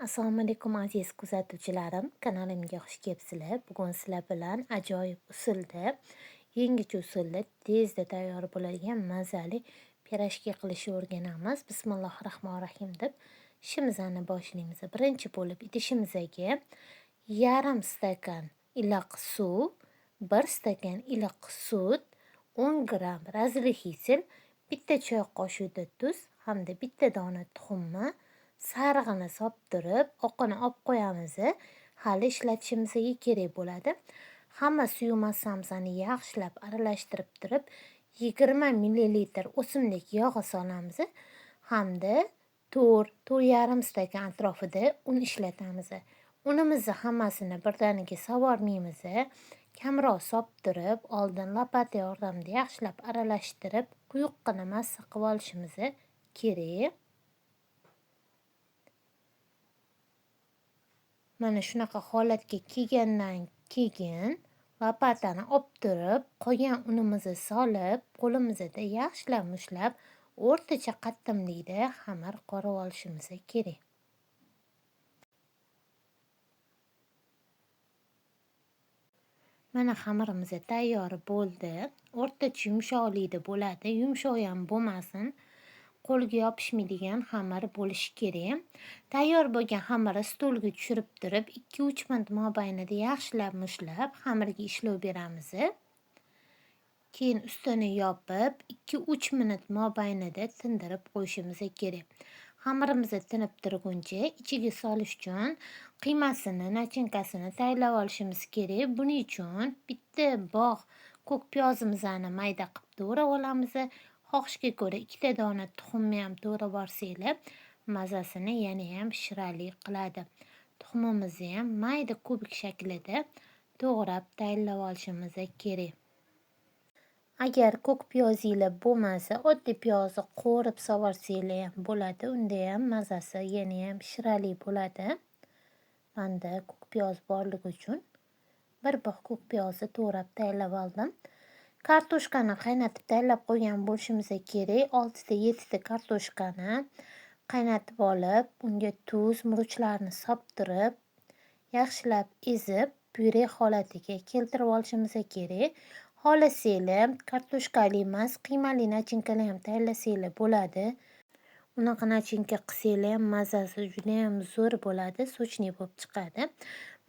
Assalomu alaykum aziz kuzatuvchilarim, kanalimga xush kelibsizlar. Bugun sizlar bilan ajoyib usulda, yangicha usulda tezda tayyor bo'ladigan mazali pirojki qilishni o'rganamiz. Bismillahirrohmanirrohim deb ishimizni boshlaymiz. Birinchi bo'lib idishimizga yarim stakan iliq suv, 1 stakan iliq sut, 10 gram razrihiy sil, bitta choy qoshig'ida tuz hamda bitta dona tuxumni sarig'ini solib oqini olib qo'yamiz. Hali ishlatishimizga kerak bo'ladi. Hamma suv massamizni yaxshilab aralashtirib turib 20 ml o'simlik yog'i solamiz hamda 4-4,5 stakan atrofida un ishlatamiz. Unimizni hammasini birdaniga savormaymiz. Kamroq solib turib, oldin lopata yordamida yaxshilab aralashtirib, quyuqqina massa qilib olishimiz kerak. Mana shunaqa holatga kelgandan keyin lopatani olib turib, qolgan unimizni solib, qo'limizda yaxshilab mushlab, o'rtacha qattimlikda xamir qorib olishimiz kerak. Mana xamirimiz tayyor bo'ldi. O'rtacha yumshoqlikda bo'ladi. Yumshoq ham bo'lmasin. Qo'lga yopishmaydigan xamir bo'lishi kerak. Tayyor bo'lgan xamirni stolga tushirib turib, 2-3 minut mobaynida yaxshilab mushlab, xamirga ishlov beramiz. Keyin ustini yopib, 2-3 minut mobaynida tindirib qo'yishimiz kerak. Xamirimiz tinib turguncha ichiga solish uchun qiymasini, nachinkasini tayyorlab olishimiz kerak. Buning uchun bitta bog' ko'k piyozimizni mayda qilib to'g'rab olamiz. Xohishga ko'ra 2 dona tuxumni ham to'g'rab olsanglar, mazasini yana ham shirali qiladi. Tuxumimizni ham mayda kubik shaklida to'g'rab tayyorlab olishimiz kerak. Agar ko'k piyozinglar bo'lmasa, oddiy piyozni qo'rib sovorsanglar ham bo'ladi. Unda ham mazasi yana ham shirali bo'ladi. Menda ko'k piyoz borligi uchun bir bog' ko'k piyozni to'g'rab tayyorlab oldim. Kartoshkani qaynatib tayyorlab qo'ygan bo'lishimiz kerak. 6-7 ta kartoshkani qaynatib olib, unga tuz, murchlarni solib turib, yaxshilab ezib, pyure holatiga keltirib olishimiz kerak. Xohlasanglar kartoshkali emas, qiymali nachinkalar ham tayyorlasanglar bo'ladi. Unaqa nachinka qilsanglar ham mazasi juda ham zo'r bo'ladi, sochni bo'lib chiqadi.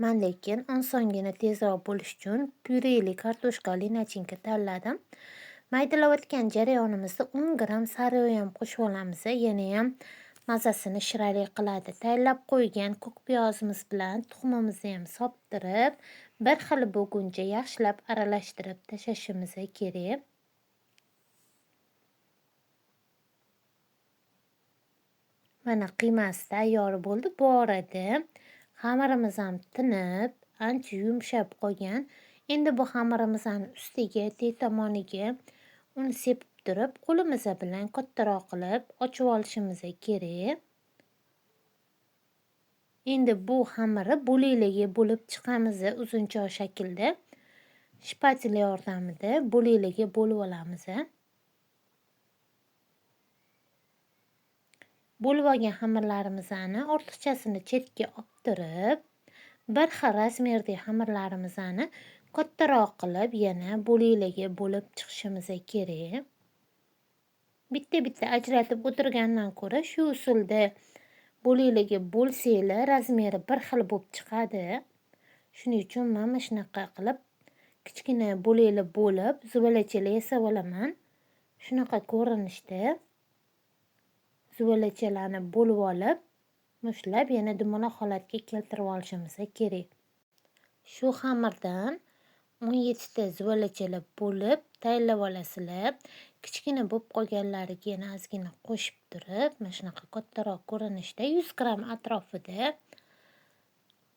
Men lekin osongina tezroq bo'lish uchun pyureli kartoshkali nachinka tanladim. Maydalayotgan jarayonimizda 10 gram sariyog' ham qo'shib olamiz. Yana ham mazasini shirali qiladi. Tayyorlab qo'ygan ko'k piyozimiz bilan tuxumimizni ham solib turib, bir xil bo'lguncha yaxshilab aralashtirib tashlashimiz kerak. Mana qiymasi tayyor bo'ldi. Bu orada xamirimiz ham tinib, ancha yumshab qolgan. Endi bu xamirimizni ustiga, teg tomoniga uni sepib turib, qo'limiz bilan kattaroq qilib ochib olishimiz kerak. Endi bu xamirni bo'laklarga bo'lib chiqamiz uzunchoq shaklda. Shpatula yordamida bo'laklarga bo'lib olamiz. Bo'lib olgan xamirlarimizni ortiqchasini chetga olib turib, bir xil razmerdagi xamirlarimizni kattaroq qilib yana bo'laklarga bo'lib chiqishimiz kerak. Bitta-bitta ajratib o'tirgandan ko'ra shu usulda bo'laklarga bo'lsanglar, razmeri bir xil bo'lib chiqadi. Shuning uchun men mana shunaqa qilib kichkina bo'laklar bo'lib, zuvalachalar yasab olaman. Shunaqa ko'rinishda zuvalachalarni bo'lib olib, mushlab yana dumaloq holatga keltirib olishimiz kerak. Shu xamirdan 17 ta zuvalachalar bo'lib tayyorlab olasizlar. Kichkina bo'lib qolganlariga yana ozgina qo'shib turib, mana shunaqa kattaroq ko'rinishda 100 gram atrofida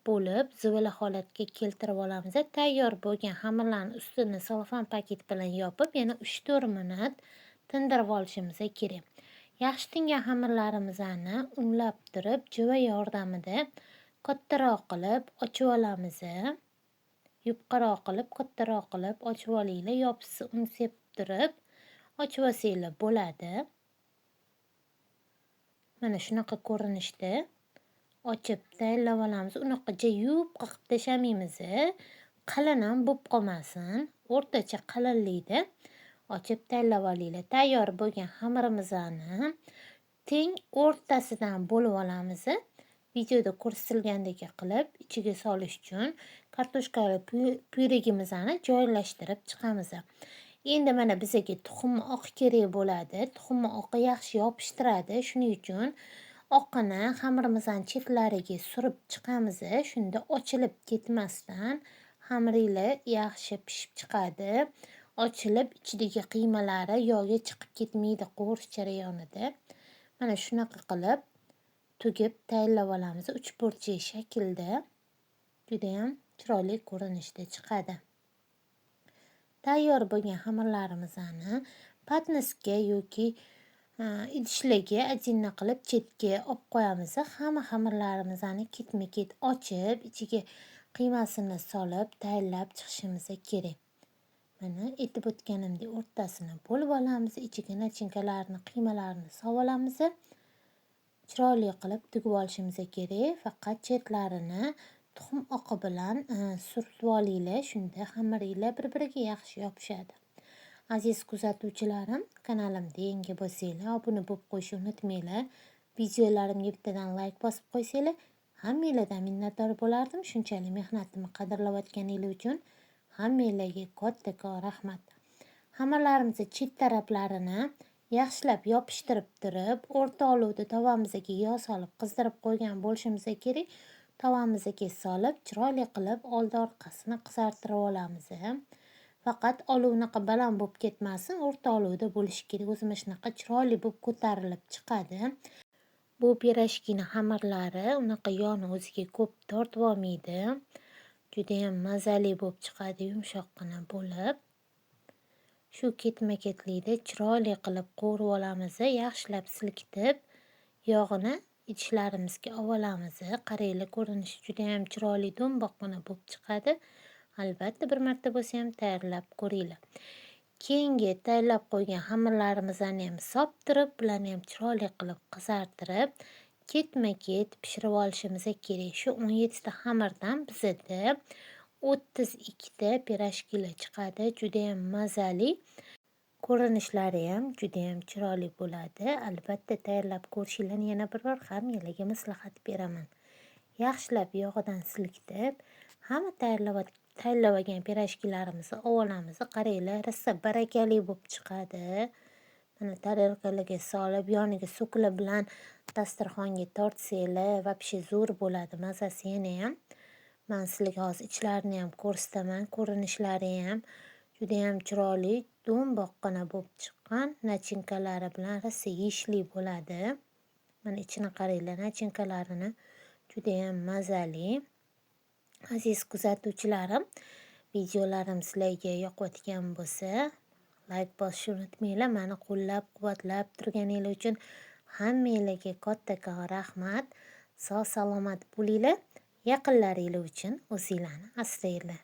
bo'lib zuvala holatga keltirib olamiz. Tayyor bo'lgan xamirlarni ustini selofan paket bilan yopib, yana 3-4 minut tindirib olishimiz kerak. Yaxshi tingan xamirlarimizni unlab turib, jiva yordamida kattaroq qilib ochib olamiz. Yupqaroq qilib, kattaroq qilib ochib olinglar. Yopishsa un sepib turib, ochib olsanglar bo'ladi. Mana shunaqa ko'rinishda ochib tayyorlab olamiz. Unaqacha yupqa qilib tashamaymiz. Qalin ham bo'lib qolmasin. O'rtacha qalinlikda ochib tayyorlab olinglar. Tayyor bo'lgan xamirimizni teng o'rtasidan bo'lib olamiz. Videoda ko'rsatilgandek qilib ichiga solish uchun kartoshkali pyuregimizni joylashtirib chiqamiz. Endi mana bizga tuxumni oqi kerak bo'ladi. Tuxumni oqi yaxshi yopishtiradi. Shuning uchun oqini xamirimizning chetlariga surib chiqamiz. Shunda ochilib ketmasdan xamiringlar yaxshi pishib chiqadi. Ochilib ichidagi qiymalari yog'ga chiqib ketmaydi qovurish jarayonida. Mana shunaqa qilib tugib tayyorlab olamiz. 3 burchak shaklda juda ham chiroyli ko'rinishda chiqadi. Tayyor bo'lgan xamirlarimizni patnisga yoki idishlarga отдельно qilib chetga olib qo'yamiz. Hamma xamirlarimizni ketma-ket ochib, ichiga qiymasini solib tayyorlab chiqishimiz kerak. Mana aytib o'tganimdek o'rtasini bo'lib olamiz. Ichiga nachinkalarni, qiymalarni solib olamiz. Chiroyli qilib tugib olishimiz kerak. Faqat chetlarini tuxum oqi bilan surtib olinglar. Shunda xamiringlar bir-biriga yaxshi yopishadi. Aziz kuzatuvchilarim, kanalimga yangi bo'lsanglar, obuna bo'lib qo'yishni unutmanglar. Videolarimga bittadan like bosib qo'ysanglar, hammanglardan minnatdor bo'lardim. Shunchalik mehnatimni qadrlayotganingiz uchun hammanglarga kattakon rahmat. Xamirlarimizni chet taraflarini yaxshilab yopishtirib turib, o'rta olovda tovamizga yog' solib qizdirib qo'ygan bo'lishimiz kerak. Tovamizga solib, chiroyli qilib oldi orqasini qizartirib olamiz. Faqat olov unaqa baland bo'lib ketmasin, o'rta olovda bo'lishi kerak. O'zimiz shunaqa chiroyli bo'lib ko'tarilib chiqadi. Bu pirojkini xamirlari unaqa yog'ni o'ziga ko'p tortib olmaydi. Juda ham mazali bo'lib chiqadi, yumshoqqina bo'lib. Shu ketma-ketlikda chiroyli qilib qovurib olamiz. Yaxshilab silkitib, yog'ini idishlarimizga olamiz. Qaranglar, ko'rinishi juda ham chiroyli do'mboqqina bo'lib chiqadi. Albatta bir marta bo'lsa ham tayyorlab ko'ringlar. Keyingi tayyorlab qo'ygan xamirlarimizni ham soptirib, bularni ham chiroyli qilib qizartirib, ketma-ket pishirib olishimiz kerak. Shu 17 ta xamirdan bizda 32 ta pirojkilar chiqadi. Juda ham mazali. Ko'rinishlari ham juda ham chiroyli bo'ladi. Albatta tayyorlab ko'rishinglarni yana bir bor hammalarga maslahat beraman. Yaxshilab yog'idan silkitib, hamma tayyorlab olgan pirojkilarimizni olamiz. Qaranglar, rosa barakali bo'lib chiqadi. Mana tarelkalarga solib, yoniga so'kla bilan dasturxonga tortsanglar, vobshe zo'r bo'ladi. Mazasi yana ham. Men sizlarga hozir ichlarini ham ko'rsataman. Ko'rinishlari ham juda ham chiroyli, do'mboqqina bo'lib chiqqan. Nachinkalari bilan rosa yeyishli bo'ladi. Mana ichini qaranglar, nachinkalarini juda ham mazali. Aziz kuzatuvchilarim, videolarim sizlarga yoqayotgan bo'lsa, like bosishni unutmanglar. Meni qo'llab-quvvatlab turganingiz uchun hammanglarga kattakon rahmat. Sog' salomat bo'linglar. Yaqinlaringiz uchun o'zinglarni asranglar.